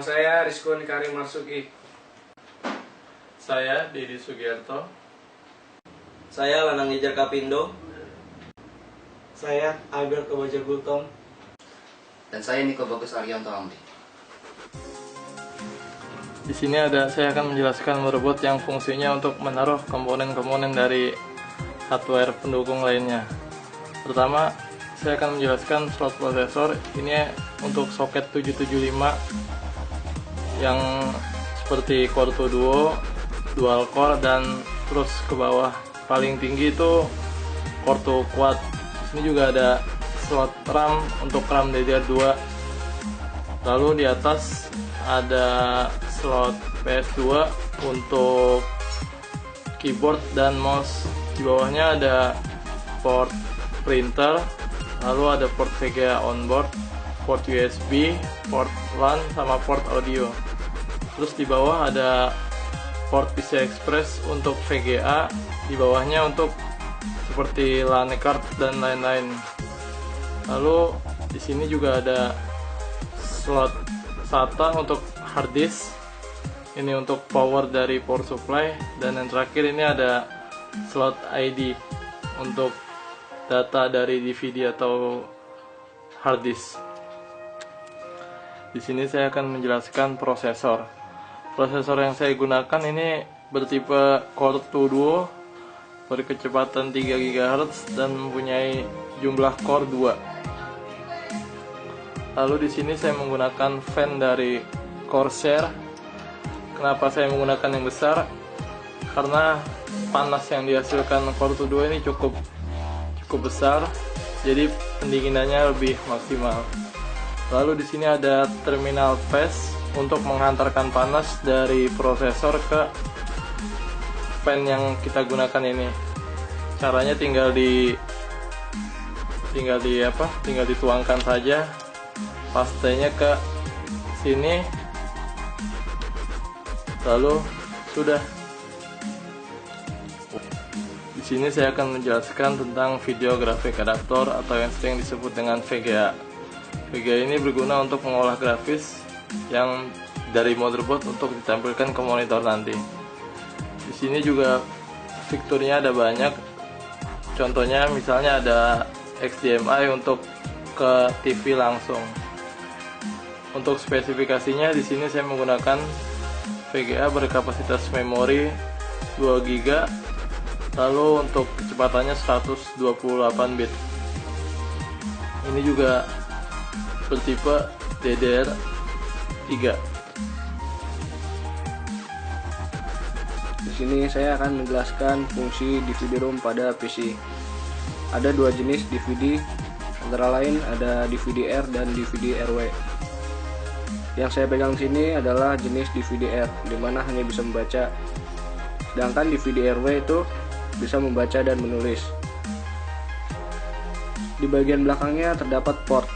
saya Rizko Nikari Marsuki. Saya Didi Sugierto. Saya Lanang Ngejar Kapindo. Saya Albert Kobajar Gultom. Dan saya Niko Bagus Arianto Amri. Di sini saya akan menjelaskan motherboard yang fungsinya untuk menaruh komponen-komponen dari hardware pendukung lainnya. Pertama, saya akan menjelaskan slot prosesor. Ini untuk soket 775 yang seperti Core 2 Duo, dual core, dan terus ke bawah paling tinggi itu Core 2 Quad. Ini juga ada slot RAM untuk RAM DDR2. Lalu di atas ada slot PS2 untuk keyboard dan mouse. Di bawahnya ada port printer, lalu ada port VGA onboard, port USB, port LAN, sama port audio. Terus di bawah ada port PCI Express untuk VGA, di bawahnya untuk seperti LAN card dan lain-lain. Lalu di sini juga ada slot SATA untuk hard disk. Ini untuk power dari power supply, dan yang terakhir ini ada slot ID untuk data dari DVD atau hard disk. Di sini saya akan menjelaskan prosesor. Prosesor yang saya gunakan ini bertipe Core 2 Duo berkecepatan 3 GHz dan mempunyai jumlah core 2. Lalu di sini saya menggunakan fan dari Corsair. Kenapa saya menggunakan yang besar? Karena panas yang dihasilkan Core 2 Duo ini cukup besar, jadi pendinginannya lebih maksimal. Lalu di sini ada terminal PES untuk menghantarkan panas dari prosesor ke fan yang kita gunakan ini. Caranya tinggal dituangkan saja pastanya ke sini, lalu sudah. Di sini saya akan menjelaskan tentang video graphic adaptor atau yang sering disebut dengan VGA. VGA ini berguna untuk mengolah grafis yang dari motherboard untuk ditampilkan ke monitor nanti. Di sini juga fiturnya ada banyak. Contohnya misalnya ada HDMI untuk ke TV langsung. Untuk spesifikasinya di sini saya menggunakan VGA berkapasitas memori 2 GB, lalu untuk kecepatannya 128 bit. Ini juga bertipe DDR3. Di sini saya akan menjelaskan fungsi DVD-ROM pada PC. Ada dua jenis DVD, antara lain ada DVD-R dan DVD-RW. Yang saya pegang sini adalah jenis DVD-R, di mana hanya bisa membaca. Sedangkan DVD-RW itu bisa membaca dan menulis. Di bagian belakangnya terdapat port.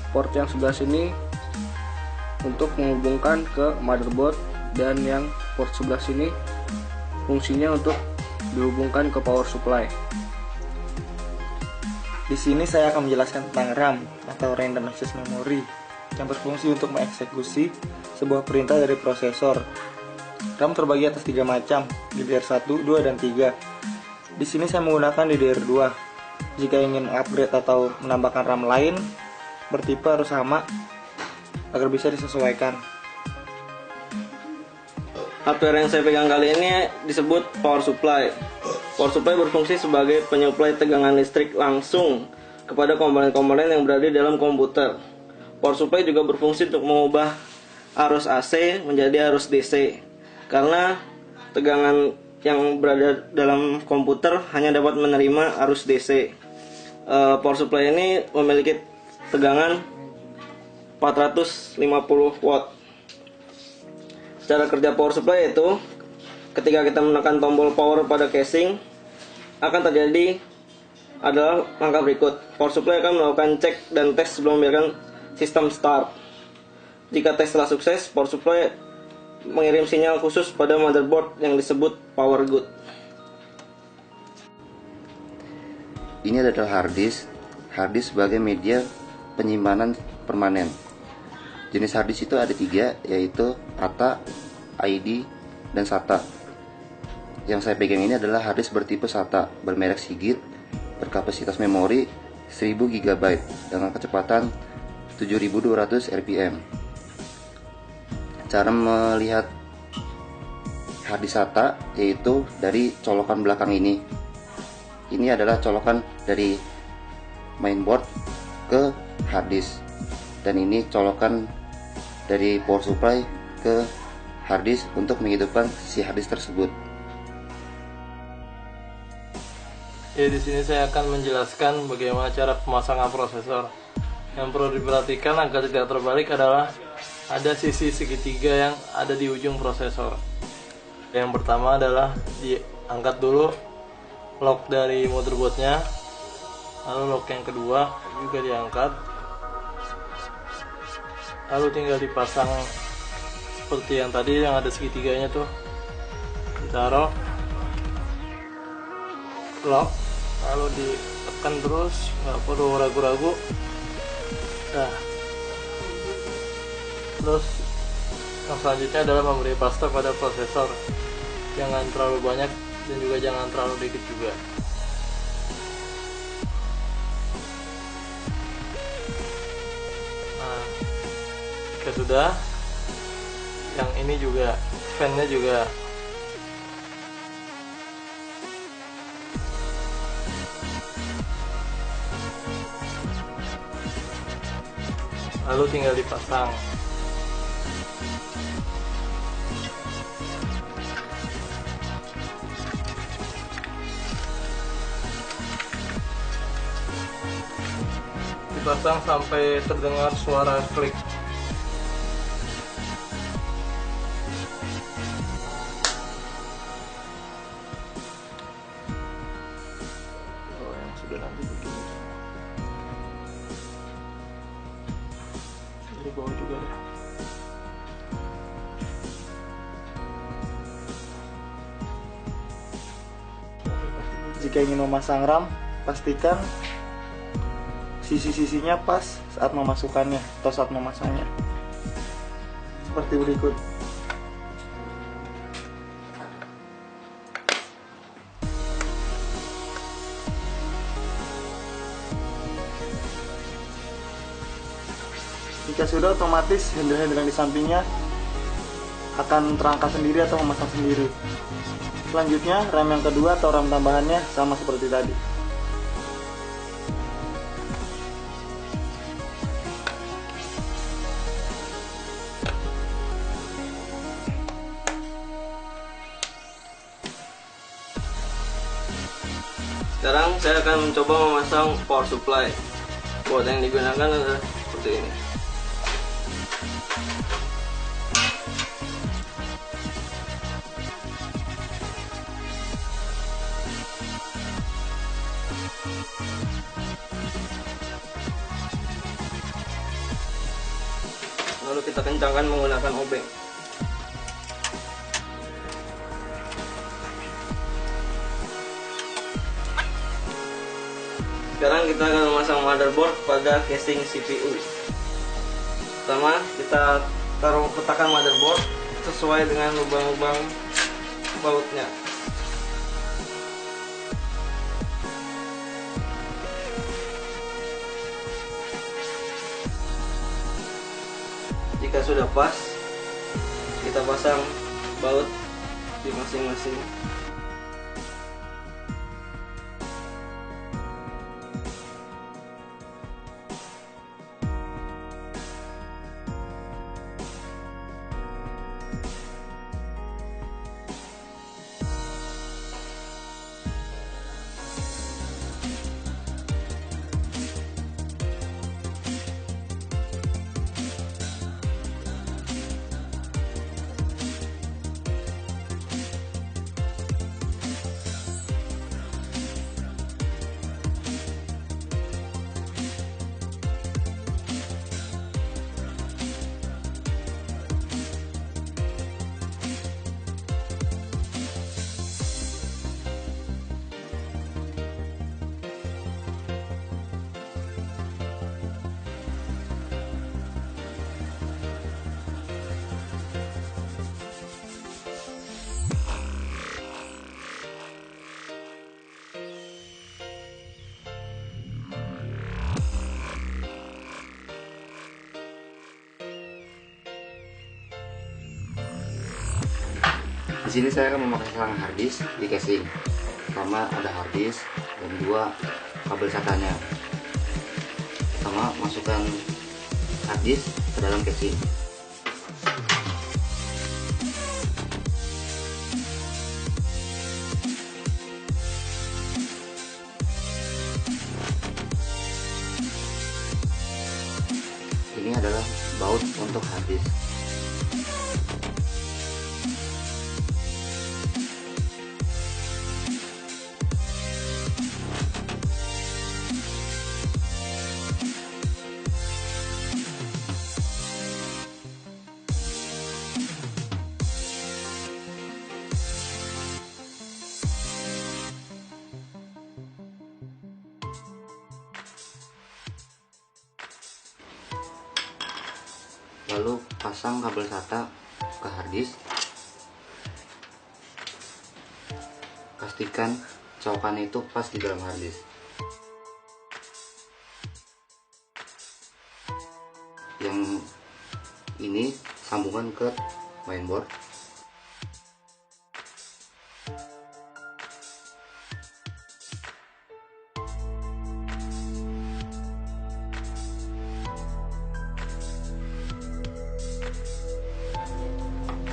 Port yang sebelah sini untuk menghubungkan ke motherboard, dan yang port sebelah sini fungsinya untuk dihubungkan ke power supply. Di sini saya akan menjelaskan tentang RAM atau Random Access Memory yang berfungsi untuk mengeksekusi sebuah perintah dari prosesor. RAM terbagi atas 3 macam, DDR1, 2, dan 3. Di sini saya menggunakan DDR2. Jika ingin upgrade atau menambahkan RAM lain, bertipe harus sama agar bisa disesuaikan. Hardware yang saya pegang kali ini disebut power supply. Power supply berfungsi sebagai penyuplai tegangan listrik langsung kepada komponen-komponen yang berada di dalam komputer. Power supply juga berfungsi untuk mengubah arus AC menjadi arus DC, karena tegangan yang berada dalam komputer hanya dapat menerima arus DC. Power supply ini memiliki tegangan 450 watt. Cara kerja power supply itu, ketika kita menekan tombol power pada casing, akan terjadi adalah langkah berikut. Power supply akan melakukan cek dan tes sebelum membiarkan sistem start. Jika tes telah sukses, power supply mengirim sinyal khusus pada motherboard yang disebut power good. Ini adalah hard disk sebagai media penyimpanan permanen. Jenis harddisk itu ada 3, yaitu ATA, ID, dan SATA. Yang saya pegang ini adalah harddisk bertipe SATA, bermerek Seagate, berkapasitas memori 1000 GB dengan kecepatan 7200 rpm. Cara melihat harddisk SATA yaitu dari colokan belakang ini. Ini adalah colokan dari mainboard ke harddisk, dan ini colokan dari power supply ke harddisk untuk menghidupkan si harddisk tersebut. Ya, di sini saya akan menjelaskan bagaimana cara pemasangan prosesor. Yang perlu diperhatikan agar tidak terbalik adalah ada sisi segitiga yang ada di ujung prosesor. Yang pertama adalah diangkat dulu lock dari motherboardnya, lalu lock yang kedua juga diangkat, lalu tinggal dipasang seperti yang tadi yang ada segitiganya tuh, ditaruh lock, lalu ditekan terus, nggak perlu ragu-ragu. Nah, terus yang selanjutnya adalah memberi pasta pada prosesor, jangan terlalu banyak dan juga jangan terlalu dikit juga. Nah, jika sudah, yang ini juga fan-nya juga lalu tinggal dipasang. Dipasang sampai terdengar suara klik. Oh, yang sudah nanti begini. Dari bawah juga deh. Jika ingin memasang RAM, pastikan sisi-sisinya pas saat memasukkannya atau saat memasangnya. Seperti berikut. Jika sudah, otomatis handle-handle yang di sampingnya akan terangkat sendiri atau memasang sendiri. Selanjutnya, RAM yang kedua atau RAM tambahannya sama seperti tadi. Sekarang saya akan mencoba memasang power supply. Board yang digunakan adalah seperti ini. Lalu kita kencangkan menggunakan obeng. Sekarang kita akan memasang motherboard pada casing CPU. Pertama, kita letakkan motherboard sesuai dengan lubang-lubang bautnya. Jika sudah pas, kita pasang baut di masing-masing. sini saya akan memasang harddisk di casing. Pertama ada harddisk dan 2 kabel SATA-nya. Pertama masukkan harddisk ke dalam casing. Ini adalah baut untuk harddisk. Lalu pasang kabel SATA ke harddisk. Pastikan colokannya itu pas di dalam harddisk. Yang ini sambungan ke mainboard.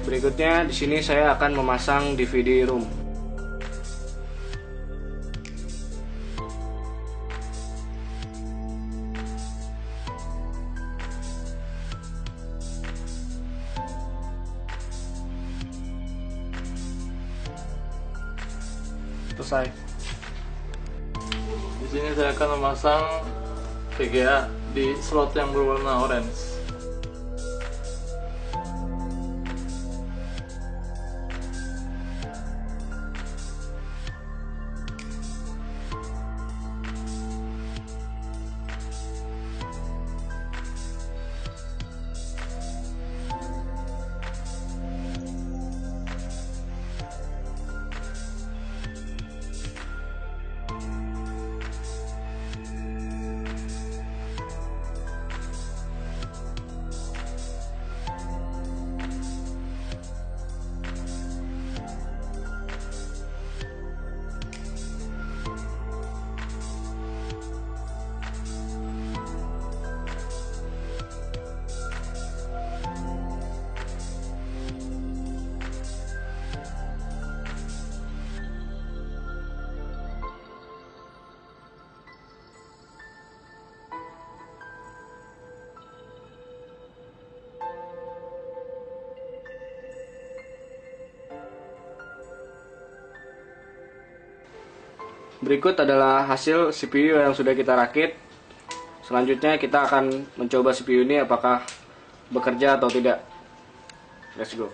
Berikutnya di sini saya akan memasang DVD room. Selesai. Di sini saya akan memasang VGA di slot yang berwarna orange. Berikut adalah hasil CPU yang sudah kita rakit. Selanjutnya kita akan mencoba CPU ini apakah bekerja atau tidak. Let's go.